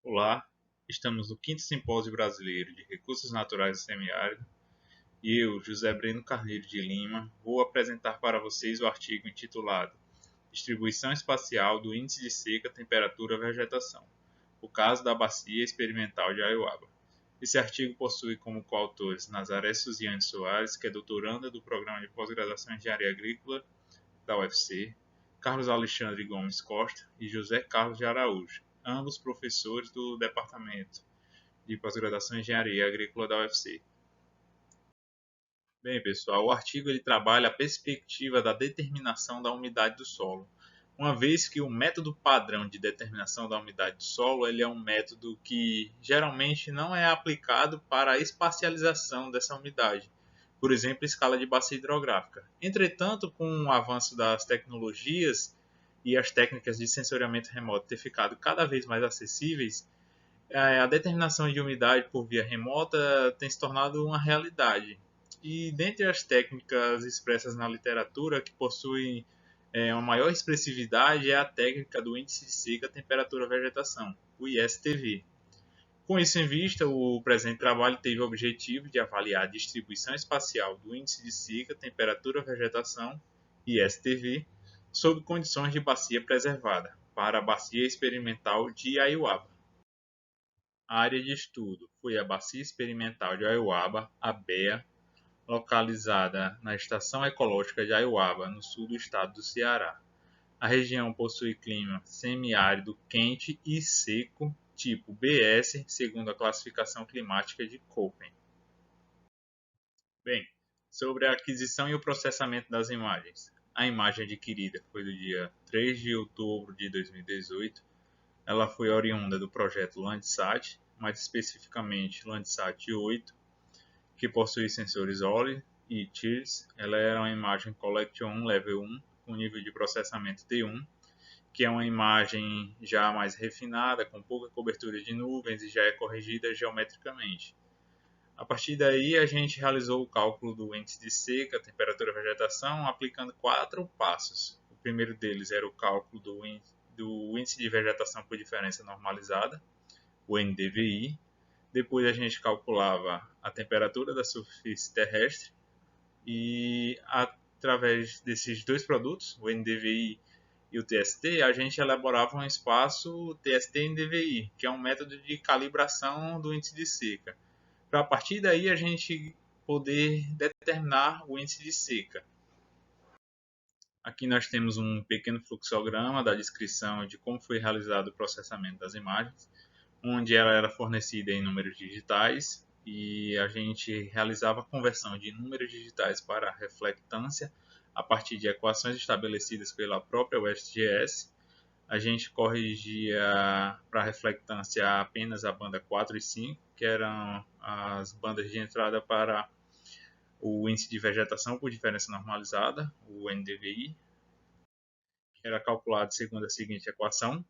Olá, estamos no 5º Simpósio Brasileiro de Recursos Naturais do Semiárido e eu, José Breno Carneiro de Lima, vou apresentar para vocês o artigo intitulado Distribuição Espacial do Índice de Seca, Temperatura e Vegetação, o caso da Bacia Experimental de Aiuaba. Esse artigo possui como coautores Nazaré Suziane Soares, que é doutoranda do Programa de Pós-Graduação em Engenharia Agrícola da UFC, Carlos Alexandre Gomes Costa e José Carlos de Araújo, ambos professores do Departamento de Pós-Graduação em Engenharia Agrícola da UFC. Bem, pessoal, o artigo ele trabalha a perspectiva da determinação da umidade do solo, uma vez que o método padrão de determinação da umidade do solo ele é um método que geralmente não é aplicado para a espacialização dessa umidade, por exemplo, escala de bacia hidrográfica. Entretanto, com o avanço das tecnologias e as técnicas de sensoriamento remoto ter ficado cada vez mais acessíveis, a determinação de umidade por via remota tem se tornado uma realidade. E dentre as técnicas expressas na literatura que possuem uma maior expressividade é a técnica do índice de seca, temperatura, vegetação, o ISTV. Com isso em vista, o presente trabalho teve o objetivo de avaliar a distribuição espacial do índice de seca, temperatura, vegetação, ISTV, sob condições de bacia preservada, para a bacia experimental de Aiuaba. A área de estudo foi a Bacia Experimental de Aiuaba, a BEA, localizada na Estação Ecológica de Aiuaba, no sul do estado do Ceará. A região possui clima semiárido quente e seco, tipo BS, segundo a classificação climática de Köppen. Bem, sobre a aquisição e o processamento das imagens. A imagem adquirida foi do dia 3 de outubro de 2018. Ela foi oriunda do projeto Landsat, mais especificamente Landsat 8, que possui sensores OLE e TIRS. Ela era uma imagem Collection Level 1 com nível de processamento T1, que é uma imagem já mais refinada, com pouca cobertura de nuvens e já é corrigida geometricamente. A partir daí, a gente realizou o cálculo do índice de seca, temperatura e vegetação, aplicando 4 passos. O primeiro deles era o cálculo do índice de vegetação por diferença normalizada, o NDVI. Depois a gente calculava a temperatura da superfície terrestre e através desses dois produtos, o NDVI e o TST, a gente elaborava um espaço TST-NDVI, que é um método de calibração do índice de seca. Para a partir daí a gente poder determinar o índice de seca. Aqui nós temos um pequeno fluxograma da descrição de como foi realizado o processamento das imagens, onde ela era fornecida em números digitais e a gente realizava a conversão de números digitais para reflectância a partir de equações estabelecidas pela própria UFGS. A gente corrigia para reflectância apenas a banda 4 e 5, que eram as bandas de entrada para o índice de vegetação por diferença normalizada, o NDVI, que era calculado segundo a seguinte equação.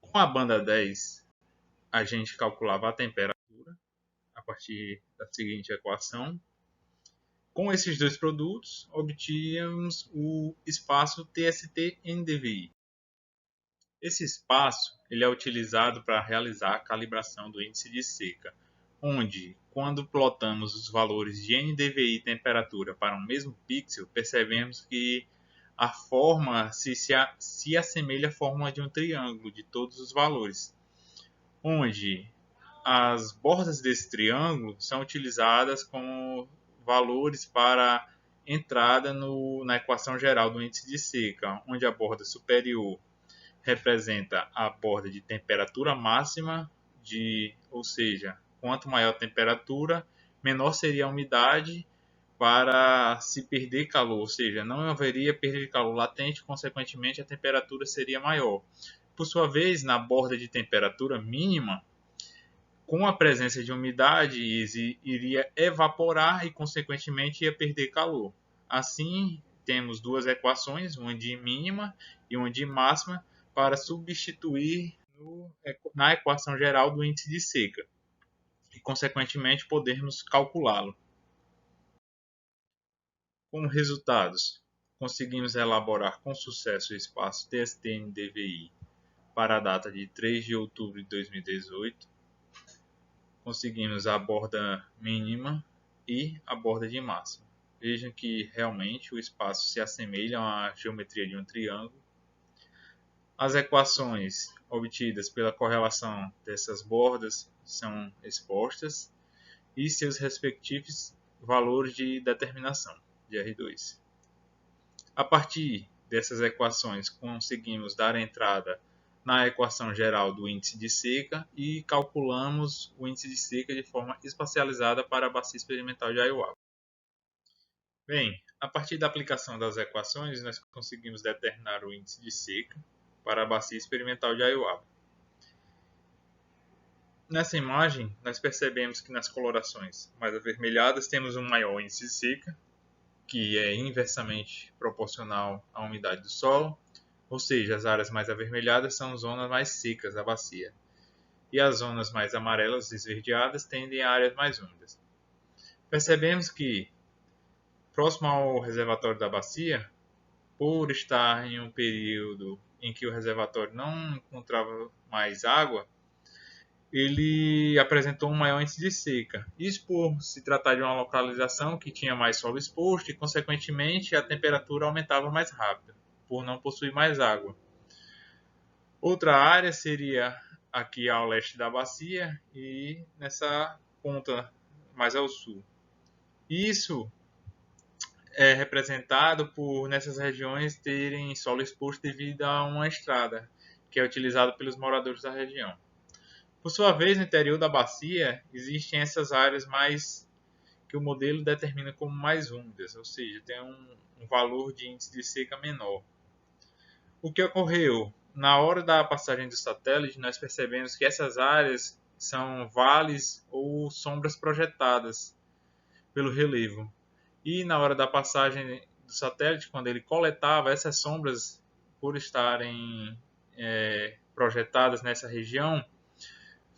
Com a banda 10, a gente calculava a temperatura a partir da seguinte equação. Com esses dois produtos, obtínhamos o espaço TST-NDVI. Esse espaço ele é utilizado para realizar a calibração do índice de seca, onde, quando plotamos os valores de NDVI e temperatura para um mesmo pixel, percebemos que a forma se assemelha à forma de um triângulo de todos os valores, onde as bordas desse triângulo são utilizadas como valores para entrada na equação geral do índice de seca, onde a borda superior representa a borda de temperatura máxima, ou seja, quanto maior a temperatura, menor seria a umidade para se perder calor, ou seja, não haveria perda de calor latente, consequentemente a temperatura seria maior. Por sua vez, na borda de temperatura mínima, com a presença de umidade, iria evaporar e, consequentemente, ia perder calor. Assim, temos duas equações, uma de mínima e uma de máxima, para substituir na equação geral do índice de seca e, consequentemente, podermos calculá-lo. Como resultados, conseguimos elaborar com sucesso o espaço TST-NDVI para a data de 3 de outubro de 2018, conseguimos a borda mínima e a borda de máxima. Vejam que realmente o espaço se assemelha à geometria de um triângulo. As equações obtidas pela correlação dessas bordas são expostas e seus respectivos valores de determinação de R2. A partir dessas equações, conseguimos dar entrada na equação geral do índice de seca e calculamos o índice de seca de forma espacializada para a bacia experimental de Iowa. Bem, a partir da aplicação das equações, nós conseguimos determinar o índice de seca para a bacia experimental de Iowa. Nessa imagem, nós percebemos que nas colorações mais avermelhadas temos um maior índice de seca, que é inversamente proporcional à umidade do solo, ou seja, as áreas mais avermelhadas são zonas mais secas da bacia, e as zonas mais amarelas esverdeadas tendem a áreas mais úmidas. Percebemos que, próximo ao reservatório da bacia, por estar em um período em que o reservatório não encontrava mais água, ele apresentou um maior índice de seca. Isso por se tratar de uma localização que tinha mais solo exposto e, consequentemente, a temperatura aumentava mais rápido, por não possuir mais água. Outra área seria aqui ao leste da bacia e nessa ponta mais ao sul. Isso é representado por nessas regiões terem solo exposto devido a uma estrada, que é utilizada pelos moradores da região. Por sua vez, no interior da bacia, existem essas áreas mais que o modelo determina como mais úmidas, ou seja, tem um valor de índice de seca menor. O que ocorreu? Na hora da passagem do satélite, nós percebemos que essas áreas são vales ou sombras projetadas pelo relevo. E na hora da passagem do satélite, quando ele coletava essas sombras, por estarem projetadas nessa região,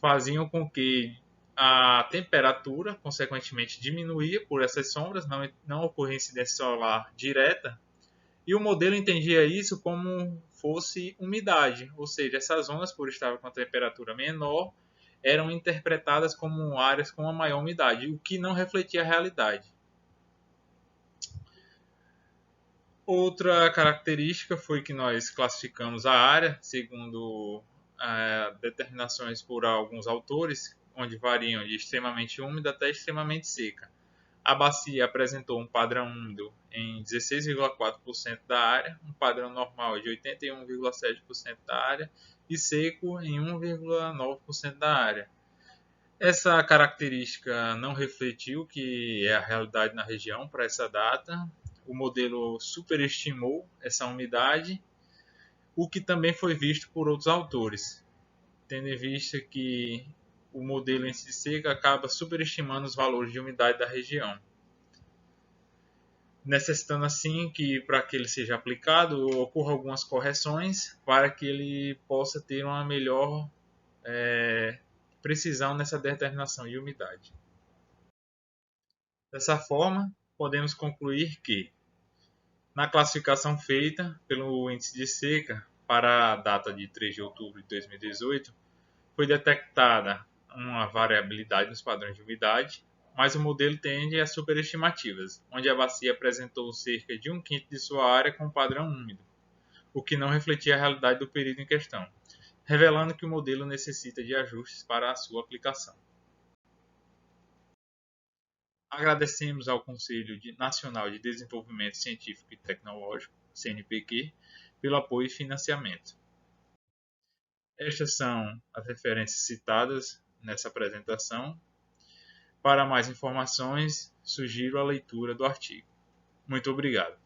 faziam com que a temperatura, consequentemente, diminuía por essas sombras, não ocorria incidência solar direta, e o modelo entendia isso como fosse umidade, ou seja, essas zonas, por estar com a temperatura menor, eram interpretadas como áreas com uma maior umidade, o que não refletia a realidade. Outra característica foi que nós classificamos a área segundo determinações por alguns autores, onde variam de extremamente úmida até extremamente seca. A bacia apresentou um padrão úmido em 16,4% da área, um padrão normal de 81,7% da área e seco em 1,9% da área. Essa característica não refletiu o que é a realidade na região para essa data. O modelo superestimou essa umidade, o que também foi visto por outros autores, tendo em vista que o modelo em si seca acaba superestimando os valores de umidade da região, necessitando assim que, para que ele seja aplicado, ocorra algumas correções para que ele possa ter uma melhor precisão nessa determinação de umidade. Dessa forma, podemos concluir que, na classificação feita pelo índice de seca para a data de 3 de outubro de 2018, foi detectada uma variabilidade nos padrões de umidade, mas o modelo tende a superestimativas, onde a bacia apresentou cerca de 1/5 de sua área com padrão úmido, o que não refletia a realidade do período em questão, revelando que o modelo necessita de ajustes para a sua aplicação. Agradecemos ao Conselho Nacional de Desenvolvimento Científico e Tecnológico, CNPq, pelo apoio e financiamento. Estas são as referências citadas nessa apresentação. Para mais informações, sugiro a leitura do artigo. Muito obrigado.